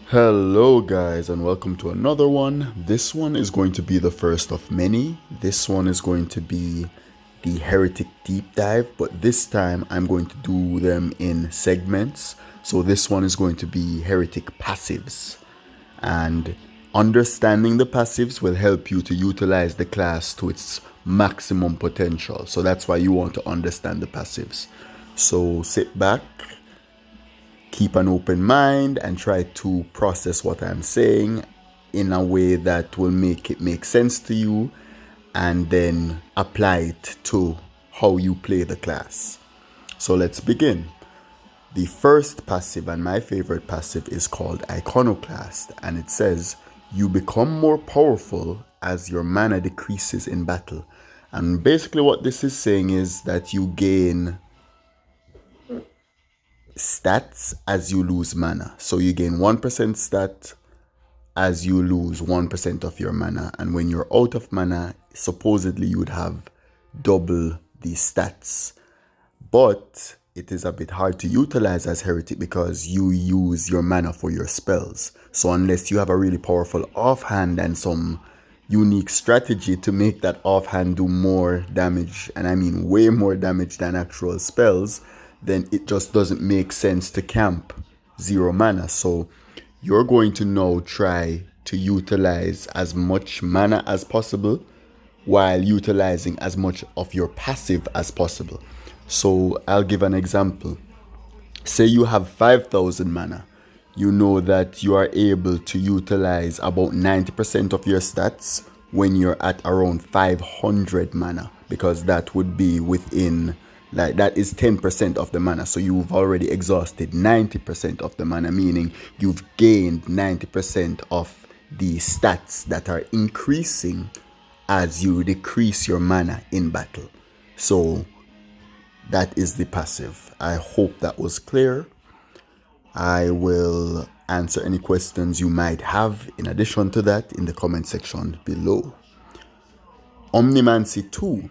Hello, guys, and welcome to another one. This one is going to be the first of many. This one is going to be the Heretic deep dive, but this time I'm going to do them in segments. So, this one is going to be Heretic passives, and understanding the passives will help you to utilize the class to its maximum potential. So, that's why you want to understand the passives. So, sit back, keep an open mind, and try to process what I'm saying in a way that will make it make sense to you, and then apply it to how you play the class. So let's begin. The first passive, and my favorite passive, is called Iconoclast, and it says you become more powerful as your mana decreases in battle. And basically what this is saying is that you gain stats as you lose mana. So you gain 1% stat as you lose 1% of your mana. And when you're out of mana, supposedly you would have double the stats. But it is a bit hard to utilize as Heretic because you use your mana for your spells. So unless you have a really powerful offhand and some unique strategy to make that offhand do more damage, and I mean way more damage than actual spells, then it just doesn't make sense to camp zero mana. So you're going to now try to utilize as much mana as possible while utilizing as much of your passive as possible. So I'll give an example. Say you have 5,000 mana. You know that you are able to utilize about 90% of your stats when you're at around 500 mana, because that would be within, like, that is 10% of the mana. So you've already exhausted 90% of the mana, meaning you've gained 90% of the stats that are increasing as you decrease your mana in battle. So that is the passive. I hope that was clear. I will answer any questions you might have in addition to that in the comment section below. Omnimancy 2.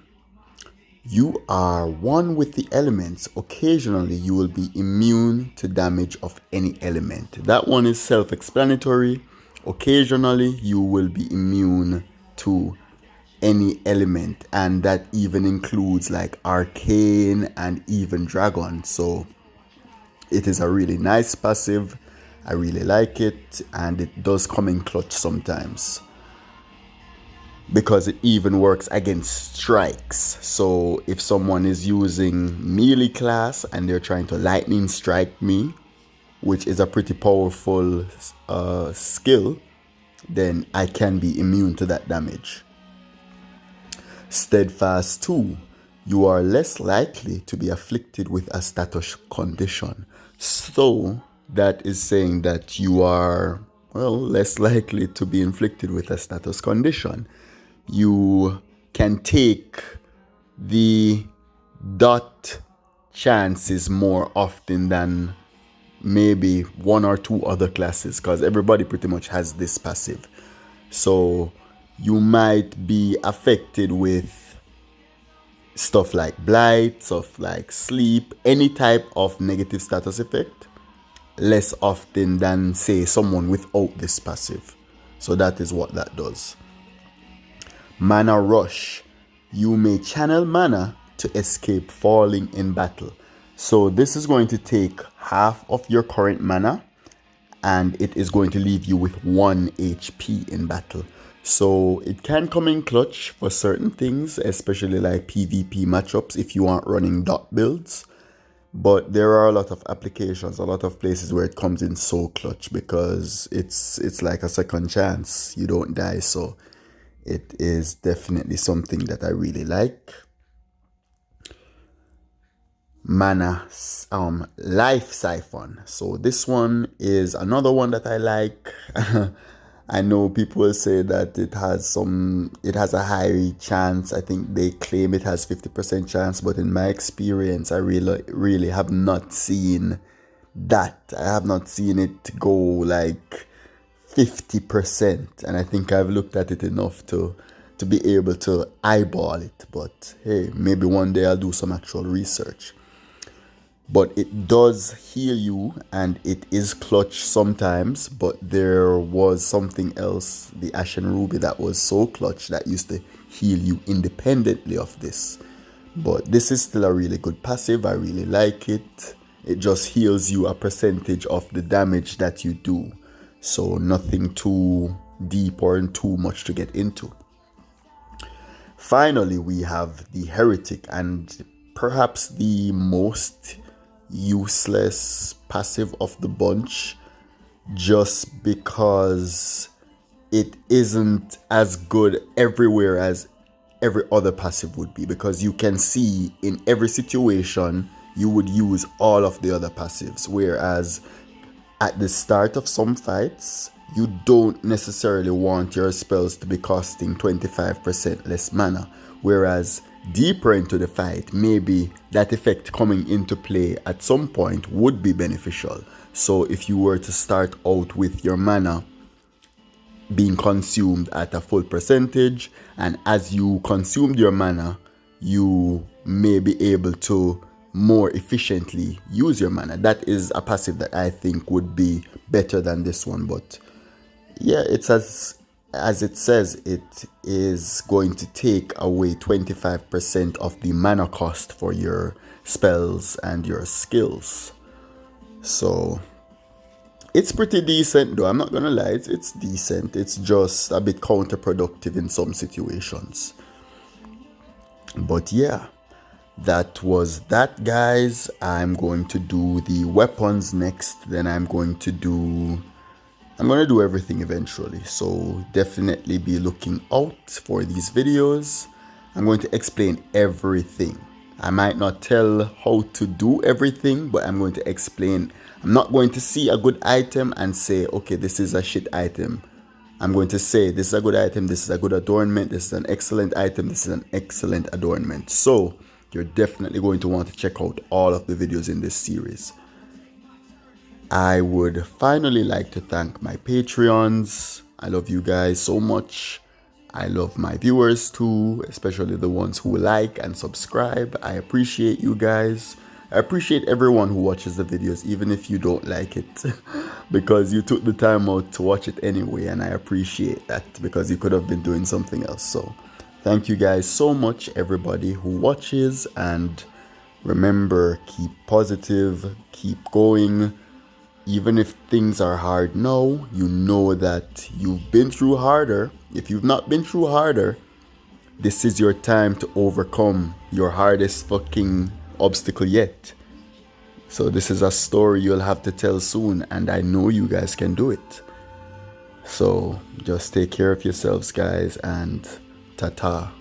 You are one with the elements. Occasionally, you will be immune to damage of any element. That one is self-explanatory. Occasionally, you will be immune to any element, and that even includes like arcane and even dragon. So it is a really nice passive. I really like it, and it does come in clutch sometimes because it even works against strikes. So if someone is using melee class and they're trying to lightning strike me, which is a pretty powerful skill, then I can be immune to that damage. Steadfast 2. You are less likely to be afflicted with a status condition. So that is saying that you are, well, less likely to be inflicted with a status condition. You can take the dot chances more often than maybe one or two other classes, because everybody pretty much has this passive. So you might be affected with stuff like blight, stuff like sleep, any type of negative status effect less often than, say, someone without this passive. So that is what that does. Mana rush. You may channel mana to escape falling in battle. So this is going to take half of your current mana, and it is going to leave you with 1 HP in battle. So it can come in clutch for certain things, especially like PvP matchups if you aren't running dot builds. But there are a lot of applications, a lot of places where it comes in so clutch because it's like a second chance. You don't die, so it is definitely something that I really like. Mana life siphon. So this one is another one that I like. I know people will say that it has a high chance. I think they claim it has 50% chance, but in my experience, I really have not seen that. I have not seen it go like 50%, and I think I've looked at it enough to be able to eyeball it. But hey, maybe one day I'll do some actual research. but it does heal you and it is clutch sometimes. But there was something else, the Ashen Ruby, that was so clutch that used to heal you independently of this. But this is still a really good passive. I really like it. It just heals you a percentage of the damage that you do, so nothing too deep or too much to get into. Finally, we have the Heretic, and perhaps the most useless passive of the bunch, just because it isn't as good everywhere as every other passive would be, because you can see in every situation you would use all of the other passives, whereas at the start of some fights you don't necessarily want your spells to be costing 25% less mana, whereas deeper into the fight maybe that effect coming into play at some point would be beneficial. So if you were to start out with your mana being consumed at a full percentage, and as you consumed your mana you may be able to more efficiently use your mana. That is a passive that I think would be better than this one. But yeah, it's as it says, it is going to take away 25% of the mana cost for your spells and your skills. So it's pretty decent though, I'm not gonna lie, it's decent. It's just a bit counterproductive in some situations. But yeah, that was that, guys. I'm going to do the weapons next, then I'm going to do everything eventually, so definitely be looking out for these videos. I'm going to explain everything. I might not tell how to do everything, but I'm going to explain. I'm not going to see a good item and say, okay, this is a shit item. I'm going to say, this is a good item, this is a good adornment, this is an excellent item, this is an excellent adornment. So you're definitely going to want to check out all of the videos in this series. I would finally like to thank my Patreons. I love you guys so much. I love my viewers too, especially the ones who like and subscribe. I appreciate you guys. I appreciate everyone who watches the videos, even if you don't like it, because you took the time out to watch it anyway, and I appreciate that, because you could have been doing something else. So thank you guys so much, everybody who watches, and remember, keep positive, keep going. Even if things are hard now, you know that you've been through harder. If you've not been through harder, this is your time to overcome your hardest fucking obstacle yet. So this is a story you'll have to tell soon, and I know you guys can do it. So just take care of yourselves, guys, and ta-ta.